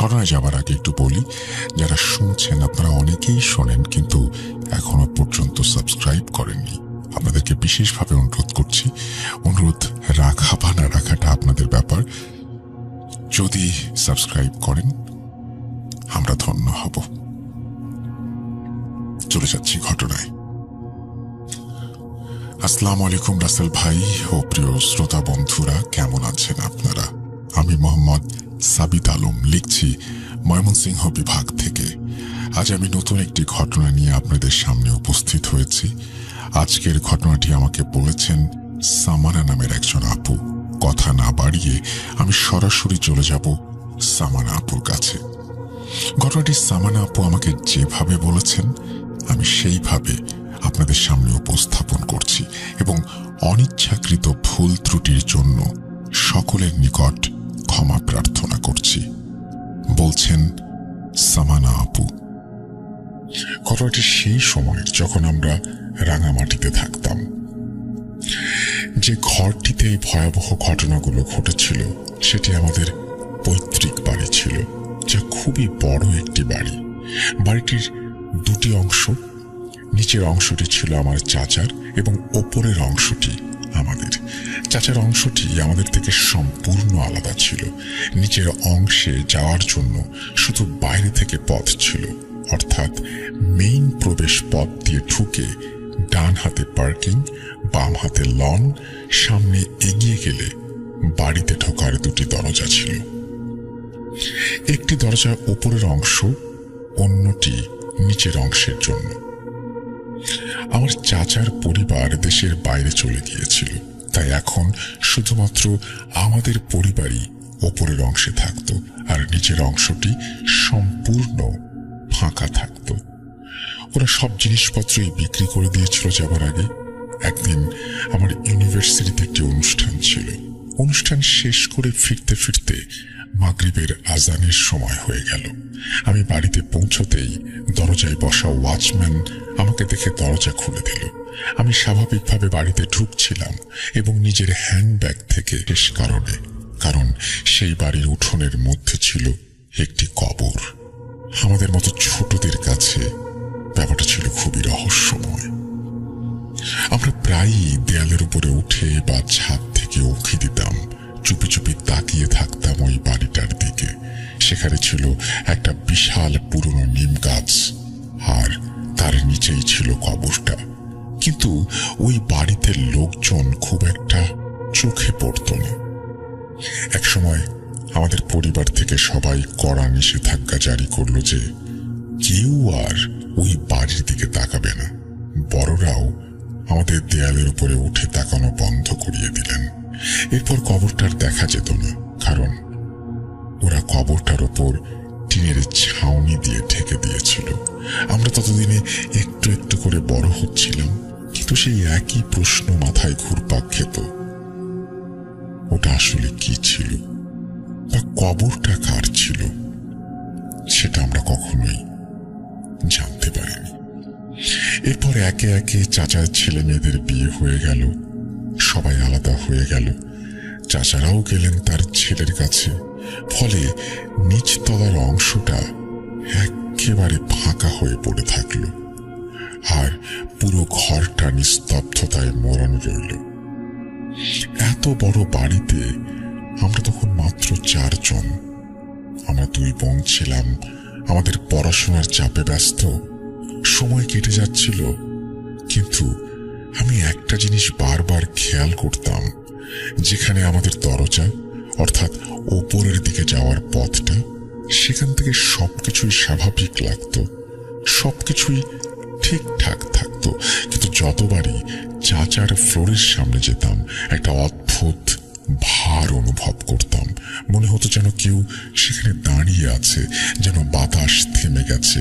ঘটনায় যাবার আগে একটু বলি, যারা শুনছেন আপনারা অনেকেই শোনেন কিন্তু এখনো পর্যন্ত সাবস্ক্রাইব করেননি। আপনাদেরকে বিশেষভাবে অনুরোধ করছি, অনুরোধ রাখা বা না রাখাটা আপনাদের ব্যাপার। যদি সাবস্ক্রাইব করেন আমরা ধন্য হব। চলে যাচ্ছি ঘটনায়। আসসালামু আলাইকুম রাসেল ভাই ও প্রিয় শ্রোতা বন্ধুরা, কেমন আছেন আপনারা? আমি মোহাম্মদ সাবিত আলম লিখছি ময়মনসিংহ বিভাগ থেকে। আজ আমি নতুন একটি ঘটনা নিয়ে আপনাদের সামনে উপস্থিত হয়েছি। আজকের ঘটনাটি আমাকে বলেছেন সামানা নামের একজন আপু। কথা না বাড়িয়ে আমি সরাসরি চলে যাব সামানা আপুর কাছে। ঘটনাটি সামানা আপু আমাকে যেভাবে বলেছেন আমি সেইভাবে আপনাদের সামনে উপস্থাপন করছি এবং অনিচ্ছাকৃত ভুল ত্রুটির জন্য সকলের নিকট ক্ষমা প্রার্থনা করছি। বলছেন সামানা আপু। ঘটনাটি সেই সময় যখন আমরা রাঙামাটিতে থাকতাম। যে ঘরটিতে এই ভয়াবহ ঘটনাগুলো ঘটেছিল সেটি আমাদের পৈতৃক বাড়ি ছিল, যা খুবই বড় একটি বাড়ি। বাড়িটির দুটি অংশ, নিচের অংশটি ছিল আমার চাচার এবং ওপরের অংশটি আমাদের। চাচার অংশটি আমাদের থেকে সম্পূর্ণ আলাদা ছিল। নিচের অংশে যাওয়ার জন্য শুধু বাইরে থেকে পথ ছিল, অর্থাৎ মেইন প্রবেশ পথ দিয়ে ঢুকে ডান হাতে পার্কিং, বাম হাতে লন, সামনে এগিয়ে গেলে বাড়িতে ঢোকার দুটি দরজা ছিল। একটি দরজা ওপরের অংশ, অন্যটি নিচের অংশের জন্য। আমার চাচার পরিবার দেশের বাইরে চলে গিয়েছিল, তাই এখন শুধুমাত্র আমাদের পরিবারই ওপরের অংশে থাকতো আর নিচের অংশটি সম্পূর্ণ ফাঁকা থাকতো। ওরা সব জিনিসপত্রই বিক্রি করে দিয়েছিল যাবার আগে। একদিন আমার ইউনিভার্সিটিতে একটি অনুষ্ঠান ছিল। অনুষ্ঠান শেষ করে ফিরতে ফিরতে মাগরিবের আজানের সময় হয়ে গেল। আমি বাড়িতে পৌঁছতেই দরজায় বসা ওয়াচম্যান আমাকে দেখে দরজা খুলে দিল। আমি স্বাভাবিকভাবে বাড়িতে ঢুকছিলাম এবং নিজের হ্যান্ডব্যাগ থেকে কারণ সেই বাড়ির উঠোনের মধ্যে ছিল একটি কবর। আমাদের মতো ছোটদের কাছে ব্যাপারটা ছিল খুবই রহস্যময়। আমরা প্রায়ই দেয়ালের উপরে উঠে বা ছাদ থেকে উঁকি দিতাম, চুপি চুপি তাকিয়ে থাকতাম ওই বাড়িটার দিকে। সেখানে ছিল একটা বিশাল পুরনো নিম গাছ আর তার নিচেই ছিল কবরটা। কিন্তু ওই বাড়িতে লোকজন খুব একটা চোখে পড়ত না। একসময় আমাদের পরিবার থেকে সবাই কড়া নিষেধাজ্ঞা জারি করলো যে কেউ আর ওই বাড়ির দিকে তাকাবে না। বড়রাও আমাদের দেয়ালের উপরে উঠে তাকানো বন্ধ করিয়ে দিলেন। এরপর কবরটার দেখা যেত না, কারণ ওরা কবরটার উপর টিনের ছাউনি দিয়ে ঢেকে দিয়েছিল। আমরা ততদিনে একটু একটু করে বড় হচ্ছিলাম, কিন্তু সেই একই প্রশ্ন মাথায় ঘুরপাক খেত, ওটা আসলে কি ছিল বা কবরটা কার ছিল সেটা আমরা কখনোই জানতে পারিনি। এরপর একে একে চাচার ছেলে মেয়েদের বিয়ে হয়ে গেল, সবাই আলাদা হয়ে গেল। চাচারাও গেলেন তার ছেলের কাছে। ফলে নিচতলার অংশটা একেবারে ফাঁকা হয়ে পড়ে থাকলো আর পুরো ঘরটা নিস্তব্ধতায় মোড়ানো রইল। এত বড় বাড়িতে আমরা তখন মাত্র 4 জন। আমরা 2 বোন ছিলাম, আমাদের পড়াশোনার চাপে ব্যস্ত। সময় কেটে যাচ্ছিল, কিন্তু আমি একটা জিনিস বারবার খেয়াল করতাম, যেখানে আমাদের দরজা অর্থাৎ ওপরের দিকে যাওয়ার পথটা, সেখান থেকে সবকিছুই স্বাভাবিক লাগতো, সবকিছুই ঠিকঠাক থাকতো। কিন্তু যতবারই চাচার ফ্লোরের সামনে যেতাম একটা অদ্ভুত ভার অনুভব করতাম। মনে হতো যেন কেউ সেখানে দাঁড়িয়ে আছে, যেন বাতাস থেমে গেছে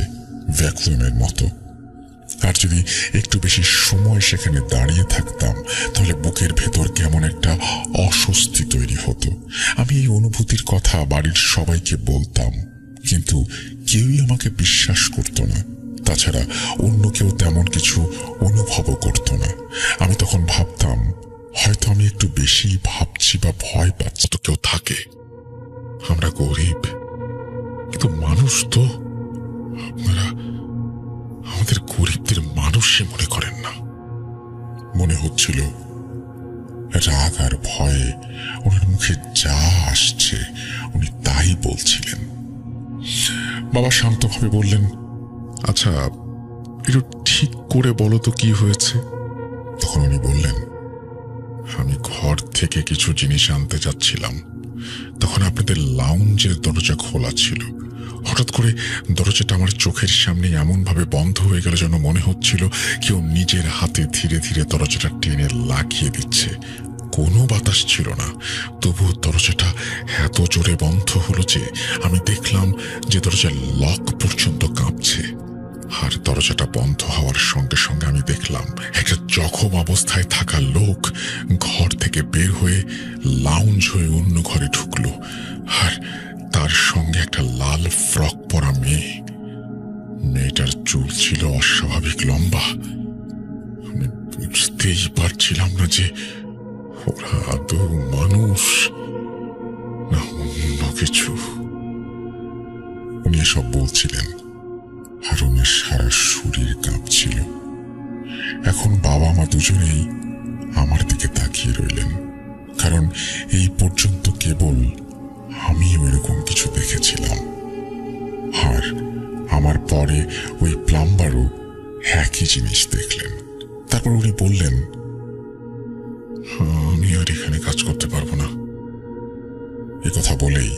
ভ্যাকুয়ামের মতো। আর যদি একটু বেশি সময় সেখানে দাঁড়িয়ে থাকতাম তাহলে বুকের ভেতর কেমন একটা অস্বস্তি তৈরি হতো। আমি এই অনুভূতির কথা বাড়ির সবাইকে বলতাম, কিন্তু কেউই আমাকে বিশ্বাস করত না। তাছাড়া অন্য কেউ তেমন কিছু অনুভবও করত না। আমি তখন ভাবতাম, হয়তো আমি একটু বেশি ভাবছি বা ভয় পাচ্ছি। তো কেউ থাকে, আমরা গরিব, মানুষ তো আপনারা আমাদের গরিবদের মানুষই মনে করেন না। মনে হচ্ছিল রাগ আর ভয়ে ওনার মুখে যা আসছে উনি তাই বলছিলেন। বাবা শান্তভাবে বললেন, আচ্ছা একটু ঠিক করে বলো তো কি হয়েছে। তখন উনি বললেন, আমি ঘর থেকে কিছু জিনিস আনতে যাচ্ছিলাম, তখন আপনাদের লাউঞ্জের দরজা খোলা ছিল। হঠাৎ করে দরজাটা আমার চোখের সামনে এমন ভাবে বন্ধ হয়ে গেল যেন মনে হচ্ছিল কেউ নিজের হাতে ধীরে ধীরে দরজাটা টেনে লাগিয়ে দিচ্ছে। কোনো বাতাস ছিল না, তবুও দরজাটা এত জোরে বন্ধ হলো যে আমি দেখলাম যে দরজার লক পর্যন্ত কাঁপছে। আর দরজাটা বন্ধ হওয়ার সঙ্গে সঙ্গে আমি দেখলাম একটা জখম অবস্থায় থাকা লোক ঘর থেকে বের হয়ে লাউঞ্জ হয়ে অন্য ঘরে ঢুকলো, আর তার সঙ্গে একটা লাল ফ্রক পরা মেয়ে। মেয়েটার চুল ছিল অস্বাভাবিক লম্বা। আমি বুঝতেই পারছিলাম না যে ওরা আদৌ মানুষ না অন্য কিছু। উনি এসব বলছিলেন আর ওনার সারা শরীর কাঁপছিল। এখন বাবা মা দুজনেই আমার দিকে তাকিয়ে রইলেন, কারণ এই পর্যন্ত কেবল আমিও এরকম কিছু দেখেছিলাম। আর আমার পরে ওই প্লাম্বারও একই জিনিস দেখলেন। তারপর উনি বললেন, আমি আর এখানে কাজ করতে পারবো না। এ কথা বলেই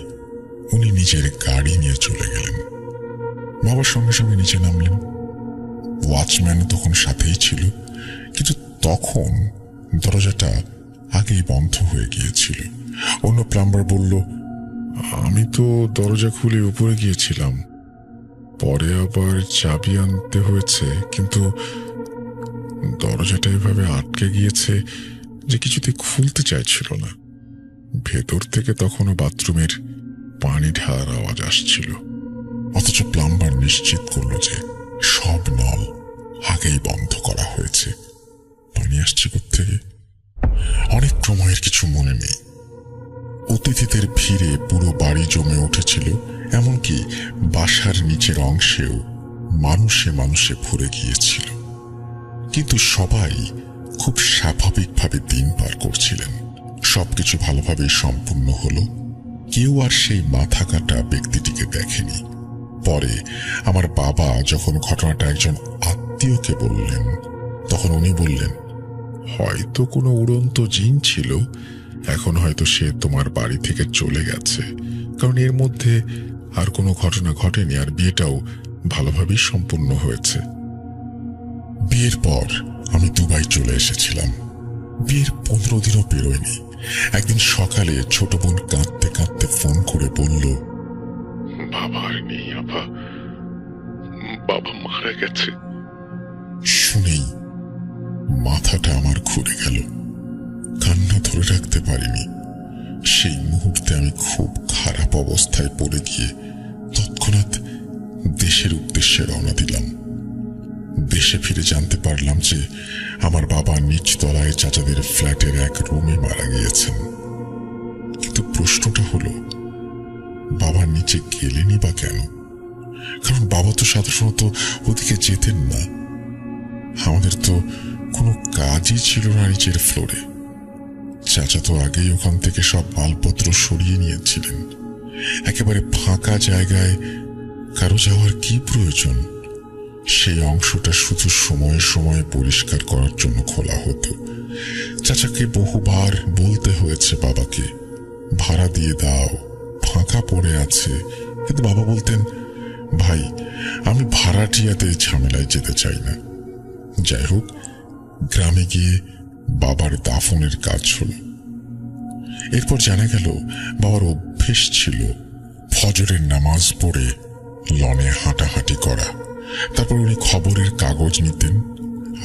উনি নিজের গাড়ি নিয়ে চলে গেলেন। বাবার সঙ্গে সঙ্গে নিচে নামলেন। ওয়াচম্যান তখন সাথেই ছিল, কিন্তু তখন দরজাটা আগেই বন্ধ হয়ে গিয়েছিল। অন্য প্লাম্বার বলল, আমি তো দরজা খুলে উপরে গিয়েছিলাম, পরে আবার চাবি আনতে হয়েছে, কিন্তু দরজাটা এভাবে আটকে গিয়েছে যে কিছুতে খুলতে চাইছিল না। ভেতর থেকে তখনও বাথরুমের পানি ঢালার আওয়াজ আসছিল। অথচ প্লাম্বার নিশ্চিত করল যে সব নল আগেই বন্ধ করা হয়েছে। পানি আসছে কোত্থেকে? অনেক সময়ের কিছু মনে নেই। অতিথিদের ভিড়ে পুরো বাড়ি জমে উঠেছিল, এমনকি বাসার নিচের অংশেও মানুষে মানুষে ভরে গিয়েছিল। কিন্তু সবাই খুব স্বাভাবিকভাবে দিন পার করছিলেন। সবকিছু ভালোভাবেই সম্পূর্ণ হলো। কেউ আর সেই মাথা কাটা ব্যক্তিটিকে দেখেনি। পরে আমার বাবা যখন ঘটনাটা একজন আত্মীয়কে বললেন, তখন উনি বললেন, হয়তো কোনো উড়ন্ত জিন ছিল, এখন হয়তো সে তোমার বাড়ি থেকে চলে গেছে, কারণ এর মধ্যে আর কোনো ঘটনা ঘটেনি, আর বিয়েটাও ভালোভাবেই সম্পূর্ণ হয়েছে। বিয়ের পর আমি দুবাই চলে এসেছিলাম। বিয়ের 15 দিনও পেরোয়নি। একদিন সকালে ছোট বোন কাঁদতে কাঁদতে ফোন করে বলল, বাবা আর নেই আপা, বাবা মারা গেছে। শুনেই মাথাটা আমার ঘুরে গেল। কান্না ধরে রাখতে পারিনি। সেই মুহূর্তে আমি খুব খারাপ অবস্থায় পড়ে গিয়ে তৎক্ষণাৎ দেশের উদ্দেশ্যে রওনা দিলাম। দেশে ফিরে জানতে পারলাম যে আমার বাবা নিচতলায় চাচাদের ফ্ল্যাটের এক রুমে মারা গিয়েছেন। কিন্তু প্রশ্নটা হলো, বাবা নিচে গেলেনি বা কেন? কারণ বাবা তো সাধারণত ওদিকে যেতেন না। আমাদের তো কোনো কাজই ছিল না নিচের ফ্লোরে। চাচা তো আগেই ওখান থেকে সব মালপত্র সরিয়ে নিয়েছিলেন। একেবারে ফাঁকা জায়গায় কারো যাওয়ার কি প্রয়োজন? সেই অংশটা শুধু সময়ে সময়ে পরিষ্কার করার জন্য খোলা হতো। চাচাকে বহুবার বলতে হয়েছে বাবাকে, ভাড়া দিয়ে দাও, ফাঁকা পড়ে আছে, কিন্তু বাবা বলতেন, ভাই আমি ভাড়াটিয়াদের ঝামেলায় যেতে চাই না। যাই হোক, গ্রামে গিয়ে বাবার দাফনের কাজ হলো। এরপর জানা গেল বাবার অভ্যেস ছিল ফজরের নামাজ পড়ে লনে হাঁটাহাঁটি করা। তারপর উনি খবরের কাগজ নিতেন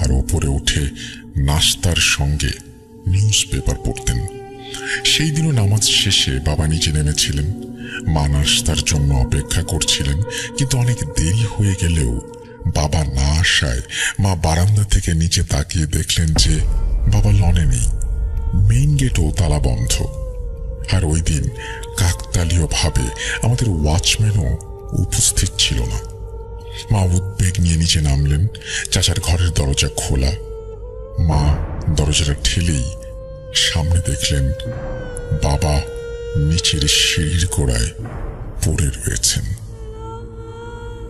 আর ওপরে উঠে নাস্তার সঙ্গে নিউজ পেপার পড়তেন। সেই দিনও নামাজ শেষে বাবা নিচে নেমেছিলেন। মা নাস্তার জন্য অপেক্ষা করছিলেন, কিন্তু অনেক দেরি হয়ে গেলেও বাবা না আসায় মা বারান্দা থেকে নিচে তাকিয়ে দেখলেন যে বাবা লনে নেই। মেইন গেটও তালা বন্ধ। আর ওই দিন কাকতালীয় ভাবে আমাদের ওয়াচম্যানও উপস্থিত ছিল না। মা উদ্বেগ নিয়ে নিচে নামলেন। চাচার ঘরের দরজা খোলা। মা দরজাটা ঠেলেই সামনে দেখলেন বাবা নিচের সিঁড়ির গোড়ায় পড়ে রয়েছেন।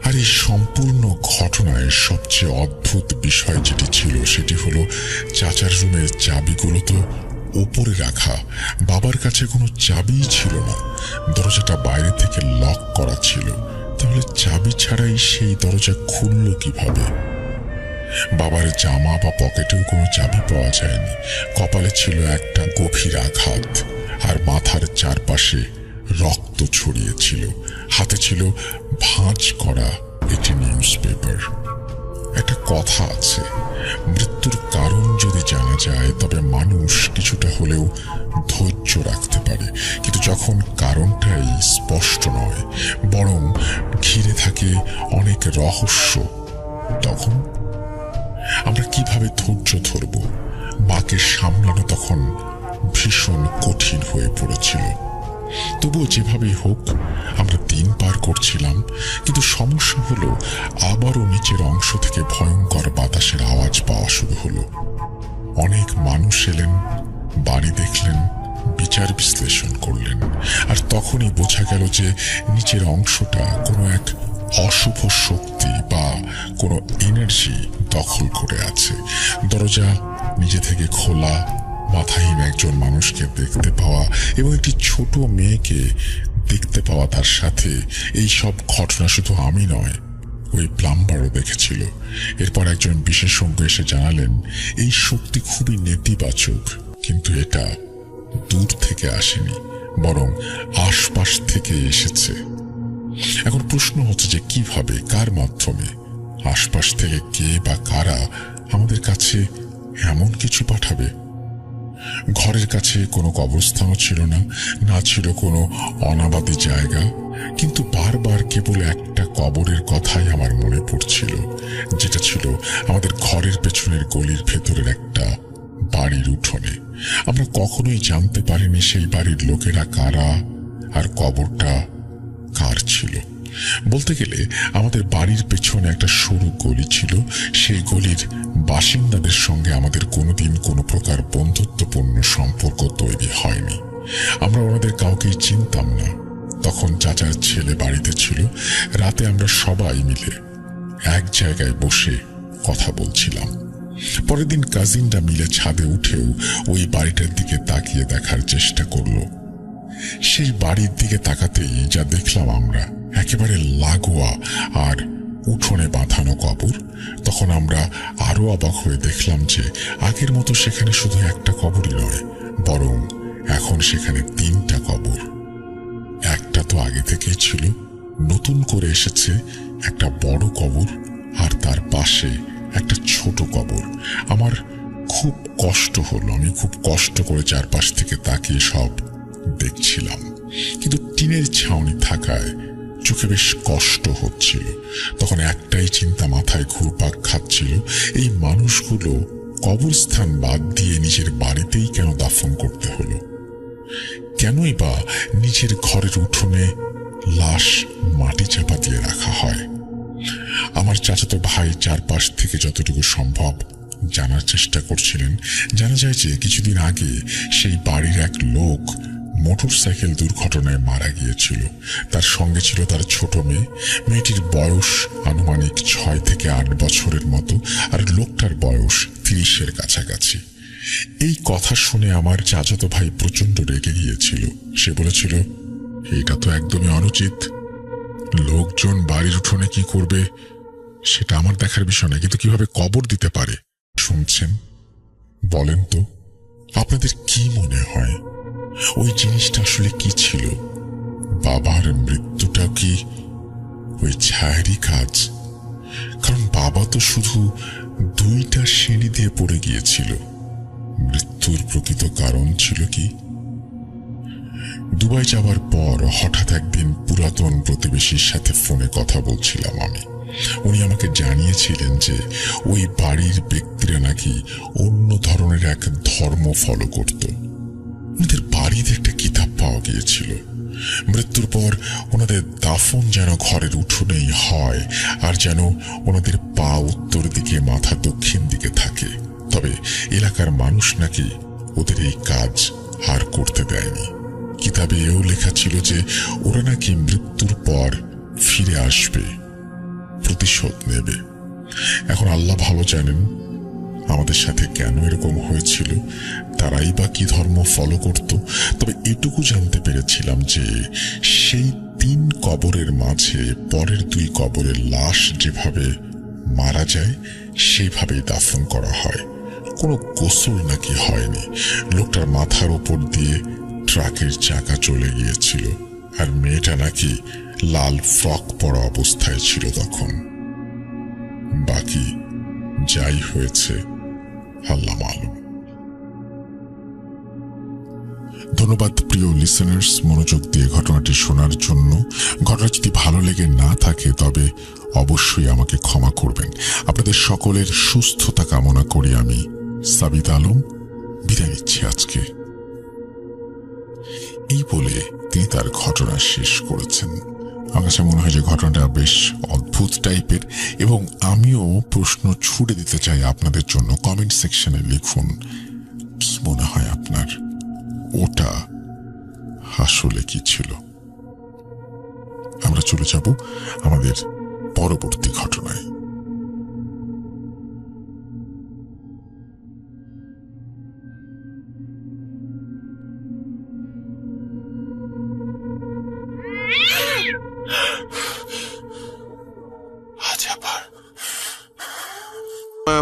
আর এই সম্পূর্ণ ঘটনায় সবচেয়ে অদ্ভুত বিষয় যেটি ছিল সেটি হলো চাচার রুমের চাবিগুলো তো ওপরে রাখা, বাবার কাছে কোনো চাবিই ছিল না। দরজাটা বাইরে থেকে লক করা ছিল। তাহলে চাবি ছাড়াই সেই দরজা খুলল কিভাবে? বাবার জামা বা পকেটেও কোনো চাবি পাওয়া যায়নি। কপালে ছিল একটা গভীর আঘাত, আর মাথার চারপাশে রক্ত ছড়িয়েছিল। হাতে ছিল ভাঁজ করা একটি নিউজ পেপার। একটা কথা আছে, মৃত্যুর কারণ যদি জানা যায় তবে মানুষ কিছুটা হলেও ধৈর্য রাখতে পারে, কিন্তু যখন কারণটাই স্পষ্ট নয়, বরং ঘিরে থাকে অনেক রহস্য, তখন আমরা কিভাবে ধৈর্য ধরব? মাকে সামলানো তখন ভীষণ কঠিন হয়ে পড়েছিল। তবুও যেভাবেই হোক আমরা দিন পার করছিলাম। কিন্তু সমস্যা হলো আবারও নিচের অংশ থেকে ভয়ঙ্কর বাতাসের আওয়াজ পাওয়া শুরু হলো। অনেক মানুষ এলেন, বাড়ি দেখলেন, বিচার বিশ্লেষণ করলেন। আর তখনই বোঝা গেল যে নিচের অংশটা কোনো এক অশুভ শক্তি বা কোনো এনার্জি দখল করে আছে। দরজা নিজে থেকে খোলা, মাথাহীন একজন মানুষকে দেখতে পাওয়া এবং একটি ছোট মেয়েকে দেখতে পাওয়া, তার সাথে এই সব ঘটনা শুধু আমি নয়, ওই প্লাম্বারও দেখেছিল। এরপর একজন বিশেষজ্ঞ এসে জানালেন এই শক্তি খুবই নেতিবাচক, কিন্তু এটা দূর থেকে আসেনি, বরং আশপাশ থেকে এসেছে। এখন প্রশ্ন হচ্ছে যে কিভাবে, কার মাধ্যমে? আশপাশ থেকে কে বা কারা আমাদের কাছে এমন কিছু পাঠাবে? ঘরের কাছে কোনো কবরস্থানও ছিল না, না ছিল কোনো অনাবাদী জায়গা, কিন্তু বারবার কেবল একটা কবরের কথাই আমার মনে পড়ছিল, যেটা ছিল আমাদের ঘরের পেছনের গলির ভেতরের একটা বাড়ির উঠোনে। আমরা কখনোই জানতে পারিনি সেই বাড়ির লোকেরা কারা আর কবরটা কার ছিল। বলতে গেলে আমাদের বাড়ির পেছনে একটা সরু গলি ছিল। সেই গলির বাসিন্দাদের সঙ্গে আমাদের কোনোদিন কোনো প্রকার বন্ধুত্বপূর্ণ সম্পর্ক তৈরি হয়নি। আমরা ওনাদের কাউকেই চিনতাম না। তখন চাচার ছেলে বাড়িতে ছিল। রাতে আমরা সবাই মিলে এক জায়গায় বসে কথা বলছিলাম। পরের দিন কাজিনরা মিলে ছাদে উঠেও ওই বাড়িটার দিকে তাকিয়ে দেখার চেষ্টা করলো। সেই বাড়ির দিকে তাকাতেই যা দেখলাম আমরা, একেবারে লাগোয়া আর উঠোনে বাঁধানো কবর। তখন আমরা আরো অবাক হয়ে দেখলাম যে আগের মতো সেখানে শুধু একটা কবরই নয়, বরং এখন সেখানে 3টা কবর। একটা তো আগে থেকেই ছিল, নতুন করে এসেছে একটা বড় কবর, আর তার পাশে একটা ছোট কবর। আমার খুব কষ্ট হলো। আমি খুব কষ্ট করে চারপাশ থেকে তাকিয়ে সব দেখছিলাম, কিন্তু টিনের ছাউনি থাকায় চোখে বেশ কষ্ট হচ্ছিল। তখন একটাই চিন্তা মাথায় ঘুরপাক খাচ্ছিল, এই মানুষগুলো কবরস্থান বাদ দিয়ে নিজের বাড়িতেই কেন দাফন করতে হলো? কেনই বা নিজের ঘরের উঠোনে লাশ মাটি চাপা দিয়ে রাখা হয়? আমার চাচাতো ভাই চারপাশ থেকে যতটুকু সম্ভব জানার চেষ্টা করছিলেন। জানা যায় যে কিছুদিন আগে সেই বাড়ির এক লোক মোটরসাইকেল দুর্ঘটনায় মারা গিয়েছিল। তার সঙ্গে ছিল তার ছোট মেয়ে। মেয়েটির বয়স আনুমানিক 6 থেকে 8 বছরের মতো, আর লোকটার বয়স 30-এর কাছাকাছি। এই কথা শুনে আমার চাচাতো ভাই প্রচন্ড রেগে গিয়েছিল। সে বলেছিল, এটা তো একদমই অনুচিত। লোকজন বাড়ির উঠোনে কি করবে সেটা আমার দেখার বিষয় না, কিন্তু কিভাবে কবর দিতে পারে? শুনছেন, বলেন তো আপনাদের কি মনে হয় ওই জিনিসটা আসলে কি ছিল? বাবার মৃত্যুটা কি ওই ছায়ারই কাজ? কারণ বাবা তো শুধু 2টা সিঁড়ি দিয়ে পড়ে গিয়েছিল। মৃত্যুর প্রকৃত কারণ ছিল কি? দুবাই যাওয়ার পর হঠাৎ একদিন পুরাতন প্রতিবেশীর সাথে ফোনে কথা বলছিলাম আমি। উনি আমাকে জানিয়েছিলেন যে ওই বাড়ির ব্যক্তিরা নাকি অন্য ধরনের এক ধর্ম ফলো করত। ওদের বাড়িতে একটা কিতাব পাওয়া গিয়েছিল। মৃত্যুর পর ওনাদের দাফন যেন ঘরের উঠোনেই হয়, আর যেন ওনাদের পা উত্তর দিকে, মাথা দক্ষিণ দিকে থাকে। তবে এলাকার মানুষ নাকি ওদের এই কাজ আর করতে দেয়নি। কিতাবে এও লেখা ছিল যে ওরা নাকি মৃত্যুর পর ফিরে আসবে, প্রতিশোধ নেবে। এখন আল্লাহ ভালো জানেন আমাদের সাথে কেন এরকম হয়েছিল, তারাই বা কি ধর্ম ফলো করত। তবে এটুকু জানতে পেরেছিলাম যে সেই 3 কবরের মাঝে পরের 2 কবরের লাশ যেভাবে মারা যায় সেইভাবেই দাফন করা হয়। কোনো গোসল নাকি হয়নি। লোকটার মাথার উপর দিয়ে ট্রাকের চাকা চলে গিয়েছিল, আর মেয়েটা নাকি লাল ফ্রক পরা অবস্থায় ছিল তখন। বাকি যাই হয়েছে আল্লাহ মালুম। ধন্যবাদ প্রিয় লিসেনার্স মনোযোগ দিয়ে ঘটনাটি শোনার জন্য। ঘটনা যদি ভালো লেগে না থাকে তবে অবশ্যই আমাকে ক্ষমা করবেন। আপনাদের সকলের সুস্থতা কামনা করি আমি সাবিত আলম বিদায় নিচ্ছি আজকে। এই বলে তিনি তার ঘটনা শেষ করেছেন। আমার কাছে মনে হয় যে ঘটনাটা বেশ অদ্ভুত টাইপের, এবং আমিও প্রশ্ন ছুড়ে দিতে চাই আপনাদের জন্য। কমেন্ট সেকশনে লিখুন কি মনে হয় আপনার, ওটা আসলে কি ছিল। আমরা চলে যাব আমাদের পরবর্তী ঘটনায়।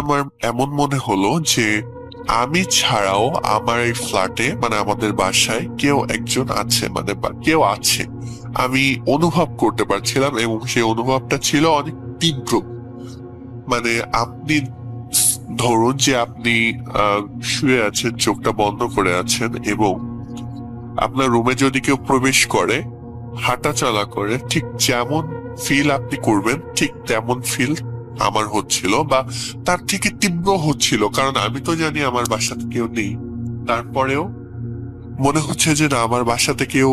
আমার এমন মনে হলো যে আমি ছাড়াও আমার এই ফ্ল্যাটে, মানে আমাদের বাসায় কেউ একজন আছে, মানে কেউ আছে আমি অনুভব করতে পারছিলাম, এবং সেই অনুভবটা ছিল অনেক তীব্র। মানে আপনি ধরুন যে আপনি শুয়ে আছেন, চোখটা বন্ধ করে আছেন, এবং আপনার রুমে যদি কেউ প্রবেশ করে, হাঁটা চলা করে, ঠিক যেমন ফিল আপনি করবেন ঠিক তেমন ফিল আমার হচ্ছিল, বা তার থেকে তীব্র হচ্ছিল। কারণ আমি তো জানি আমার বাসাতে কেউ নেই, তারপরেও মনে হচ্ছে যে না, আমার বাসাতে কেউ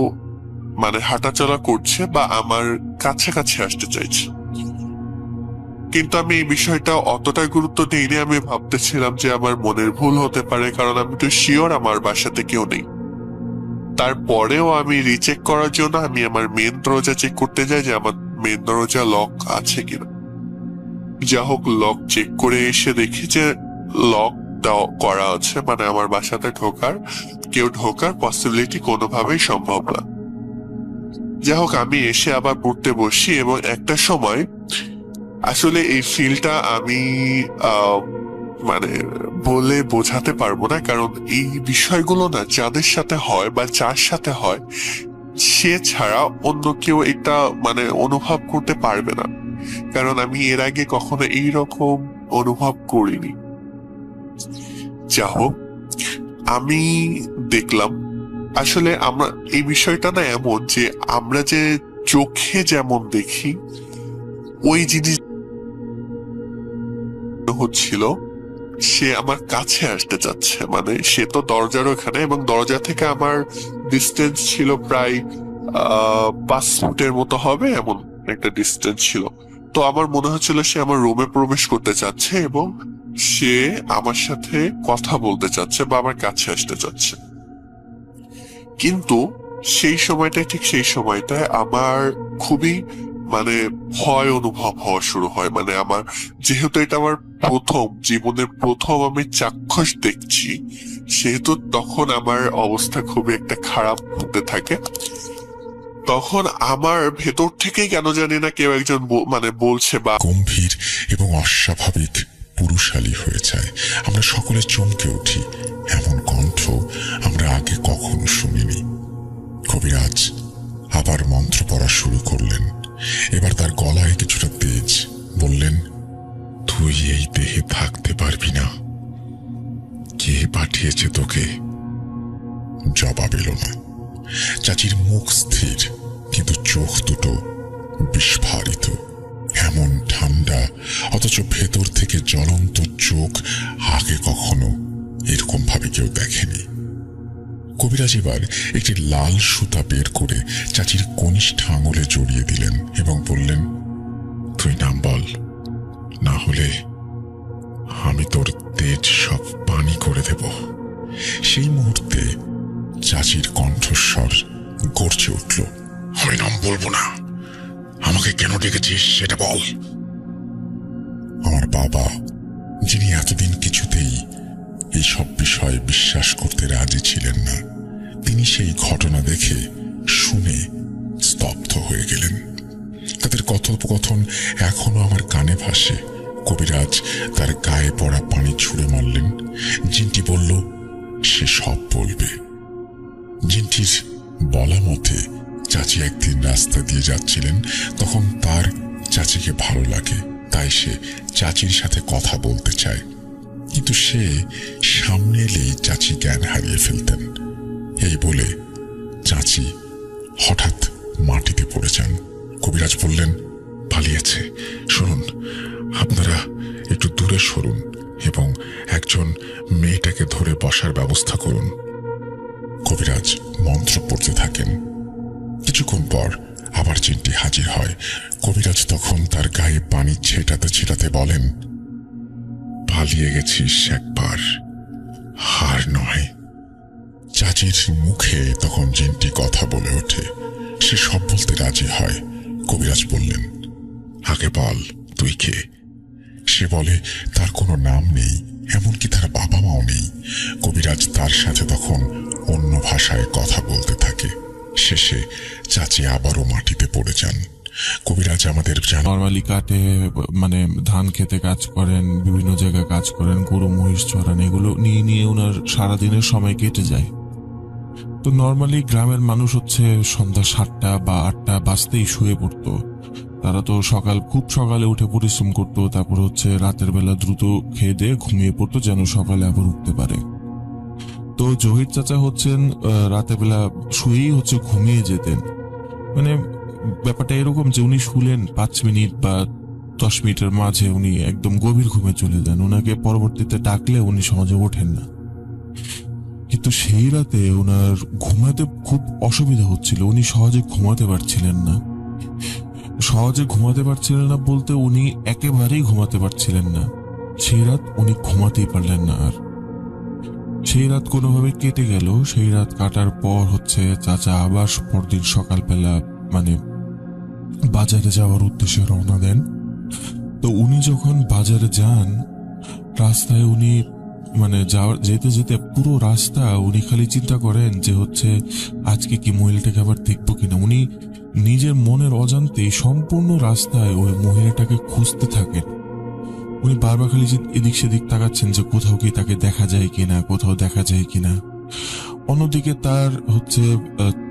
মানে হাঁটাচলা করছে বা আমার কাছাকাছি আসতে চাইছে। কিন্তু আমি এই বিষয়টা অতটা গুরুত্ব দিইনি। আমি ভাবতেছিলাম যে আমার মনের ভুল হতে পারে, কারণ আমি তো শিওর আমার বাসাতে কেউ নেই। তারপরেও আমি রিচেক করার জন্য আমি আমার মেন দরজা চেক করতে যাই যে আমার মেন দরজা লক আছে কিনা। যা হোক, লক চেক করে এসে দেখি যে লক করা আছে, মানে আমার বাসাতে কেউ ঢোকার পসিবিলিটি কোনোভাবেই সম্ভব না। যা হোক, আমি এসে আবার পড়তে বসি, এবং একটা সময় আসলে এই ফিলটা আমি মানে বলে বোঝাতে পারবো না, কারণ এই বিষয়গুলো না যাদের সাথে হয় বা যার সাথে হয় সে ছাড়া অন্য কেউ এটা মানে অনুভব করতে পারবে না, কারণ আমি এর আগে কখনো এইরকম অনুভব করিনি। যা হোক, আমি দেখলাম আসলে আমরা এই বিষয়টা না এমন যে আমরা যে চোখে যেমন দেখি ওই জিনিস হচ্ছিল সে আমার কাছে আসতে চাচ্ছে। মানে সে তো দরজার ওখানে, এবং দরজা থেকে আমার ডিস্টেন্স ছিল প্রায় 5 ফুটের মতো হবে, এমন একটা ডিস্টেন্স ছিল। তো আমার মনে হচ্ছিল সে আমার রুমে প্রবেশ করতে চাচ্ছে, এবং সে আমার সাথে কথা বলতে চাচ্ছে বা আমার কাছে আসতে চাচ্ছে। কিন্তু সেই সময়টায় আমার খুবই মানে ভয় অনুভব হওয়া শুরু হয়। মানে আমার যেহেতু এটা আমার জীবনের প্রথম আমি চাক্ষুষ দেখছি, সেহেতু তখন আমার অবস্থা খুবই একটা খারাপ হতে থাকে। তখন আমার ভেতর থেকেই কেন জানি না কেউ একজন মানে বলছে বা গম্ভীর এবং অস্বাভাবিক পুরুষালী হয়ে যায়। আমরা সকলে চমকে উঠি, এমন কণ্ঠ আমরা আগে কখনো শুনিনি। কবিরাজ আবার মন্ত্র পড়া শুরু করলেন। এবার তার গলায় কিছুটা তেজ। বললেন, তুই এই দেহে থাকতে পারবি না। কে পাঠিয়েছে তোকে? জবাব এলো না। চাচির মুখ স্থির, কিন্তু চোখ দুটো বিস্ফারিত, এমন ঠান্ডা, অথচ ভেতর থেকে জ্বলন্ত চোখ আগে কখনো এরকম ভাবে কেউ দেখেনি। কবিরাজ এবার একটি লাল সুতা বের করে চাচির কনিষ্ঠ আঙুলে জড়িয়ে দিলেন এবং বললেন, তুই নাম বল, না হলে আমি তোর তেজ সব পানি করে দেব। সেই মুহূর্তে চাচির কণ্ঠস্বর গর্জে উঠল, আমি নাম বলবো না, আমাকে কেন ডেকেছিস সেটা বল। আমার বাবা, যিনি এতদিন কিছুতেই এই সব বিষয়ে বিশ্বাস করতে রাজি ছিলেন না, তিনি সেই ঘটনা দেখে শুনে স্তব্ধ হয়ে গেলেন। তাদের কথোপকথন এখনো আমার কানে ভাসে। কবিরাজ তার গায়ে পড়া পানি ছুঁড়ে মারলেন। জিনটি বলল সে সব বলবে। জিনটির বলা মতে চাচি একদিন রাস্তা দিয়ে যাচ্ছিলেন, তখন তার চাচিকে ভালো লাগে, তাই সে চাচির সাথে কথা বলতে চায়, কিন্তু সে সামনে এলেই চাচি জ্ঞান হারিয়ে ফেলতেন। এই বলে চাচি হঠাৎ মাটিতে পড়ে যান। কবিরাজ বললেন, পালিয়েছে, শুনুন, আপনারা একটু দূরে সরুন এবং একজন মেয়েটাকে ধরে বসার ব্যবস্থা করুন। কবিরাজ মন্ত্র পড়তে থাকেন। কিছুক্ষণ পর আবার জিনটি হাজির হয়। কবিরাজ তখন তার গায়ে পানি ছেটাতে ছেটাতে বলেন, পালিয়ে গেছিস একবার, হার নয়। চাচির মুখে তখন জিনটি কথা বলে ওঠে। সে সব বলতে রাজি হয়। কবিরাজ বললেন, আগে বল তুই কে। সে বলে তার কোনো নাম নেই, এমনকি তার বাবা মাও নেই। কবিরাজ তার সাথে তখন অন্য ভাষায় কথা বলতে থাকে। শেষে চাচি আবারও মাটিতে পড়ে যান। কবিরাজ আমাদের নর্মালি কাটে, মানে ধান খেতে কাজ করেন, বিভিন্ন জায়গায় কাজ করেন, গরু মহিষ চড়ান, এগুলো নিয়ে নিয়ে ওনার সারাদিনের সময় কেটে যায়। তো নর্মালি গ্রামের মানুষ হচ্ছে সন্ধ্যা 7টা বা 8টা বাজতেই শুয়ে পড়তো। তারা তো খুব সকালে উঠে পরিশ্রম করতো, তারপর হচ্ছে রাতের বেলা দ্রুত খেয়ে দিয়ে ঘুমিয়ে পড়তো যেন সকালে আবার উঠতে পারে। তো জহির চাচা হচ্ছেন রাতের বেলা শুয়েই হচ্ছে ঘুমিয়ে যেতেন। মানে ব্যাপারটা এরকম যে উনি শুলেন 5 মিনিট বা 10 মিনিটের মাঝে উনি একদম গভীর ঘুমে চলে যান। ওনাকে পরবর্তীতে ডাকলে উনি সহজে ওঠেন না। কিন্তু সেই রাতে ওনার ঘুমাতে খুব অসুবিধা হচ্ছিল, উনি সহজে ঘুমাতে পারছিলেন না। বলতে উনি একেবারেই ঘুমাতে পারছিলেন না। সেই রাত উনি ঘুমাতেই পারলেন না। আর সেই রাত কোনোভাবে কেটে গেল। সেই রাত কাটার পর হচ্ছে চাচা আবার পরদিন সকালবেলা মানে বাজারে যাওয়ার উদ্দেশ্যে রওনা দেন। তো উনি যখন বাজারে যান, রাস্তায় উনি যেতে যেতে পুরো রাস্তা উনি খালি চিন্তা করেন যে হচ্ছে আজকে কি মহিলাটাকে আবার দেখবো কিনা। উনি নিজের মনের অজান্তেই সম্পূর্ণ রাস্তায় ওই মহিলাটাকে খুঁজতে থাকেন। উনি বারবার খালি এদিক সেদিক তাকাচ্ছেন যে কোথাও কি তাকে দেখা যায় কিনা। অন্যদিকে তার হচ্ছে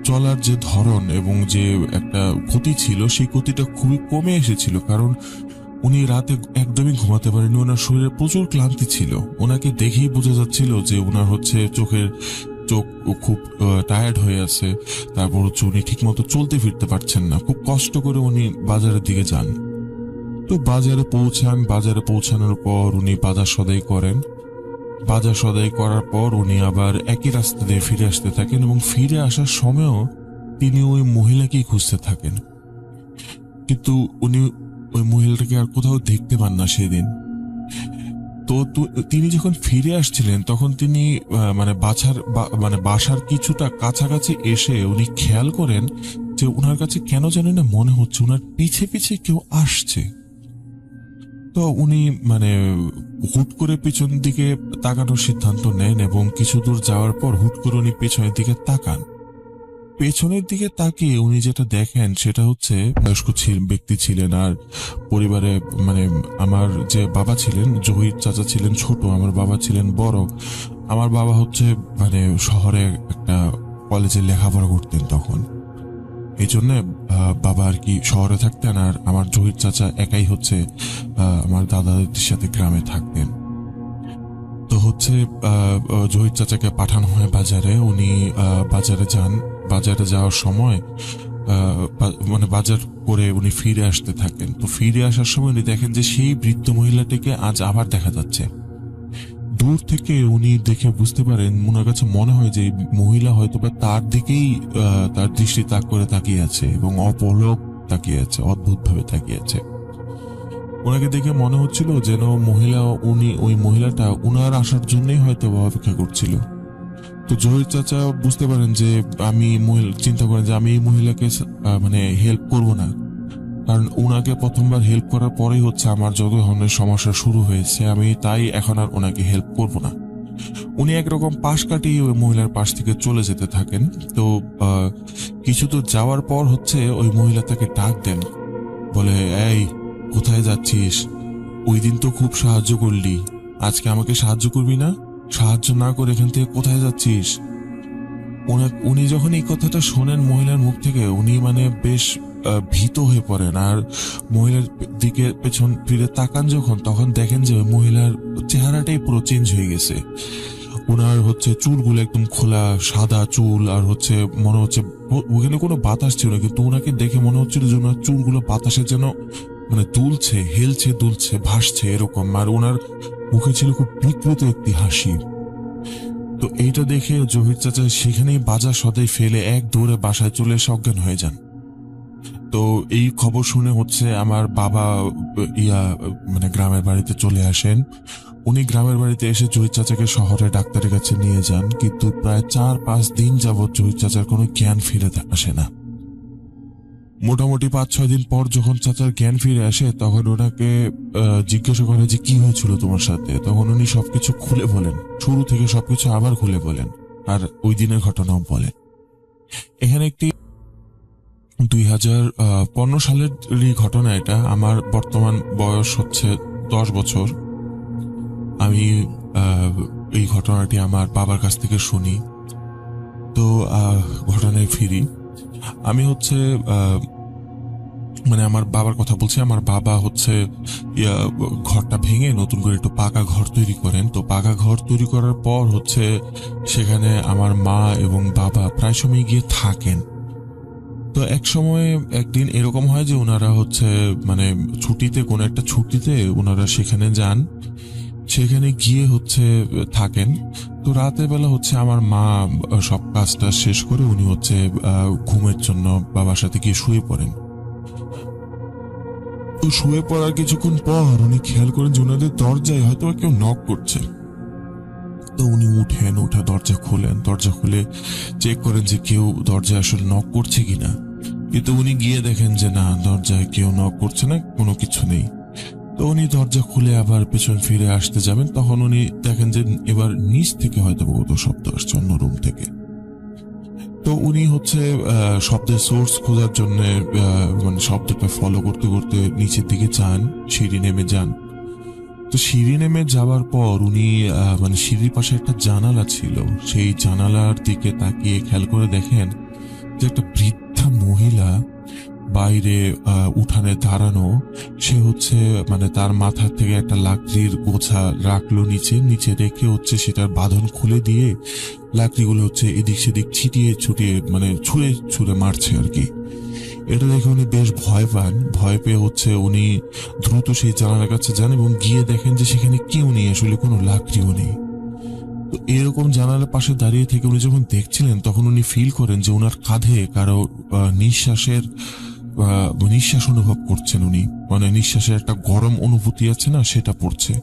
চলার যে ধরন এবং যে একটা গতি ছিল, সেই গতিটা খুবই কমে এসেছিল, কারণ উনি রাতে একদমই ঘুমাতে পারেনি। ওনার শরীরে প্রচুর ক্লান্তি ছিল। ওনাকে দেখেই বোঝা যাচ্ছিল যে ওনার হচ্ছে চোখ খুব টায়ার্ড হয়ে আছে। তারপর হচ্ছে উনি ঠিক মতো চলতে ফিরতে পারছেন না। খুব কষ্ট করে উনি বাজারের দিকে যান। তো বাজারে পৌঁছানোর পর উনি বাজার সদাই করেন। বাজার সদাই করার পর উনি আবার একই রাস্তা দিয়ে ফিরে আসতে থাকেন এবং ফিরে আসার সময়ও তিনি ওই মহিলাকেই খুঁজতে থাকেন। কিন্তু উনি ওই মহিলাটাকে আর কোথাও দেখতে পান না সেদিন। তো তিনি যখন ফিরে আসছিলেন তখন তিনি বাসার কিছুটা কাছাকাছি এসে উনি খেয়াল করেন যে ওনার কাছে কেন জানেন না মনে হচ্ছে ওনার পিছে পিছে কেউ আসছে। তো উনি হুট করে পিছন দিকে তাকানোর সিদ্ধান্ত নেন এবং কিছু দূর যাওয়ার পর হুট করে উনি পেছনের দিকে তাকান। পেছনের দিকে তাকিয়ে উনি যেটা দেখেন সেটা হচ্ছে বয়স্ক ব্যক্তি ছিলেন। আর পরিবারে আমার যে বাবা ছিলেন, জহির চাচা ছিলেন ছোট, আমার বাবা ছিলেন বড়। আমার বাবা হচ্ছে শহরে একটা কলেজে লেখাপড়া করতেন তখন, এই জন্য বাবা আর কি শহরে থাকতেন। আর আমার জহির চাচা একাই হচ্ছে আমার দাদা দাদির সাথে গ্রামে থাকতেন। তো হচ্ছে জহির চাচাকে পাঠানো হয় বাজারে। উনি বাজারে যান। বাজারে যাওয়ার সময় বাজার করে উনি ফিরে আসতে থাকেন। তো ফিরে আসার সময় উনি দেখেন যে সেই বৃদ্ধ মহিলাটিকে আজ আবার দেখা যাচ্ছে। দূর থেকে উনি দেখে বুঝতে পারেন, ওনার কাছে মনে হয় যে এই মহিলা হয়তো বা তার দিকেই তার দৃষ্টি তাক করে তাকিয়ে আছে এবং অপলক তাকিয়ে আছে, অদ্ভুত ভাবে তাকিয়ে আছে। ওনাকে দেখে মনে হচ্ছিল যেন ওই মহিলাটা উনার আসার জন্যই হয়তো অপেক্ষা করছিল। তো জহির চাচা বুঝতে পারেন যে চিন্তা করেন যে আমি এই মহিলাকে মানে হেল্প করব না, কারণ উনাকে প্রথমবার হেল্প করার পরেই হচ্ছে আমার যত ধরনের সমস্যা শুরু হয়েছে, আমি তাই এখন আর ওনাকে হেল্প করব না। উনি একরকম পাশ কাটিয়ে ওই মহিলার পাশ থেকে চলে যেতে থাকেন। তো কিছু তো যাওয়ার পর হচ্ছে ওই মহিলা তাকে ডাক দেন, বলে, এই কোথায় যাচ্ছিস? ওই দিন তো খুব সাহায্য করলি, আজকে আমাকে সাহায্য করবি না? সাহায্য না করে এখান থেকে কোথায় যাচ্ছিস? উনি যখন এই কথাটা শোনেন মহিলার মুখ থেকে, উনি মানে বেশ ভীত হয়ে পড়েন। আর মহিলার দিকে পেছন ফিরে তাকান যখন, তখন দেখেন যে ওই মহিলার চেহারাটাই পুরো চেঞ্জ হয়ে গেছে। ওনার হচ্ছে চুলগুলো একদম খোলা সাদা চুল, আর হচ্ছে মনে হচ্ছে ওখানে কোনো বাতাস ছিল না, কিন্তু ওনাকে দেখে মনে হচ্ছিল যে ওনার চুলগুলো বাতাসে যেন মানে দুলছে, হেলছে, দুলছে, ভাসছে এরকম। আর ওনার মুখে ছিল খুব বিকৃত একটি হাসি। তো এইটা দেখে জহির চাচা সেখানেই বাজার সদাই ফেলে এক দৌড়ে বাসায় চলে এসে অজ্ঞান হয়ে যান। তো এই খবর শুনে হচ্ছে আমার বাবা মানে গ্রামের বাড়িতে চলে আসেন। উনি গ্রামের বাড়িতে এসে জহির চাচাকে শহরে ডাক্তারের কাছে নিয়ে যান, কিন্তু প্রায় 4-5 দিন যাবৎ জহির চাচার কোনো জ্ঞান ফিরে আসে না। মোটামুটি 5-6 দিন পর যখন চাচার জ্ঞান ফিরে আসে, তখন ওনাকে জিজ্ঞাসা করে যে কি হয়েছিল তোমার সাথে। তখন উনি সবকিছু খুলে বলেন, শুরু থেকে সবকিছু আবার খুলে বলেন, আর ওই দিনের ঘটনাও বলেন। এখানে একটি 2015 সালেরই ঘটনা এটা। আমার বর্তমান বয়স হচ্ছে 10 বছর। আমি এই ঘটনাটি আমার বাবার কাছ থেকে শুনি। তো ঘটনায় ফিরি। আমি হচ্ছে মানে আমার বাবার কথা বলছি। আমার বাবা হচ্ছে ঘরটা ভেঙে নতুন করে একটু পাকা ঘর তৈরি করেন। তো পাকা ঘর তৈরি করার পর হচ্ছে সেখানে আমার মা এবং বাবা প্রায় সময় গিয়ে থাকেন। তো একদিন এরকম হয় যে ওনারা হচ্ছে মানে ছুটিতে, কোনো একটা ছুটিতে ওনারা সেখানে যান, সেখানে গিয়ে হচ্ছে থাকেন। তো রাতের বেলা হচ্ছে আমার মা সব কাজটা শেষ করে উনি হচ্ছে ঘুমের জন্য বাবার সাথে গিয়ে শুয়ে পড়েন। তো শুয়ে পড়ার কিছুক্ষণ পর উনি খেয়াল করেন যে ওনাদের দরজায় হয়তো কেউ নক করছে। তো উনি উঠে দরজা খুলে চেক করেন যে কেউ দরজায় আসলে নক করছে কিনা। কিন্তু উনি গিয়ে দেখেন যে না, দরজায় কেউ নক করছে না, কোনো কিছু নেই। তো উনি দরজা খুলে আবার পেছন ফিরে আসতে যাবেন, তখন উনি দেখেন যে এবার নিচ থেকে হয়তো বহু শব্দ আসছে অন্য রুম থেকে। তো উনি হচ্ছে শব্দের সোর্স খোঁজার জন্য মানে শব্দটা ফলো করতে করতে নিচের দিকে যান, সিঁড়ি নেমে যান। তো সিঁড়ি নেমে যাওয়ার পর উনি মানে সিঁড়ির পাশে একটা জানালা ছিল, সেই জানালার দিকে তাকিয়ে খেয়াল করে দেখেন যে একটা বৃদ্ধা মহিলা বাইরে উঠানে দাঁড়ানো। সে হচ্ছে মানে তার মাথা থেকে একটা লাকড়ির গোছা রাখলো নিচে রেখে হচ্ছে সেটার বাঁধন খুলে দিয়ে লাকড়িগুলো হচ্ছে এদিক সেদিক ছুটিয়ে মানে ছুঁড়ে মারছে আর কি। এটা দেখে উনি বেশ ভয় পেয়ে হচ্ছে উনি দ্রুত সেই জানালার কাছে যান এবং গিয়ে দেখেন যে সেখানে কেউ নেই, আসলে কোনো লাকড়িও নেই। তো এরকম জানালার পাশে দাঁড়িয়ে থেকে উনি যখন দেখছিলেন, তখন উনি ফিল করেন যে ওনার কাঁধে কারো নিঃশ্বাস অনুভব করছেন। উনি মানে নিঃশ্বাসের একটা গরম অনুভূতি আছে না, সেটা পড়ছে।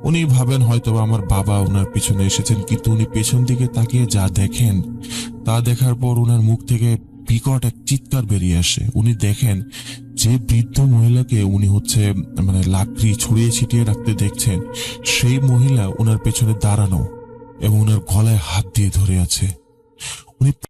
উনি ভাবেন হয়তো আমার বাবা ওনার পিছনে এসেছেন, কিন্তু উনি পেছন দিকে তাকিয়ে যা দেখেন, তা দেখার পর ওনার মুখ থেকে বিকট এক চিৎকার বেরিয়ে আসে। উনি দেখেন যে বৃদ্ধ মহিলাকে উনি হচ্ছে মানে লাকড়ি ছড়িয়ে ছিটিয়ে রাখতে দেখছেন, সেই মহিলা ওনার পেছনে দাঁড়ানো এবং ওনার গলায় হাত দিয়ে ধরে আছে। উনি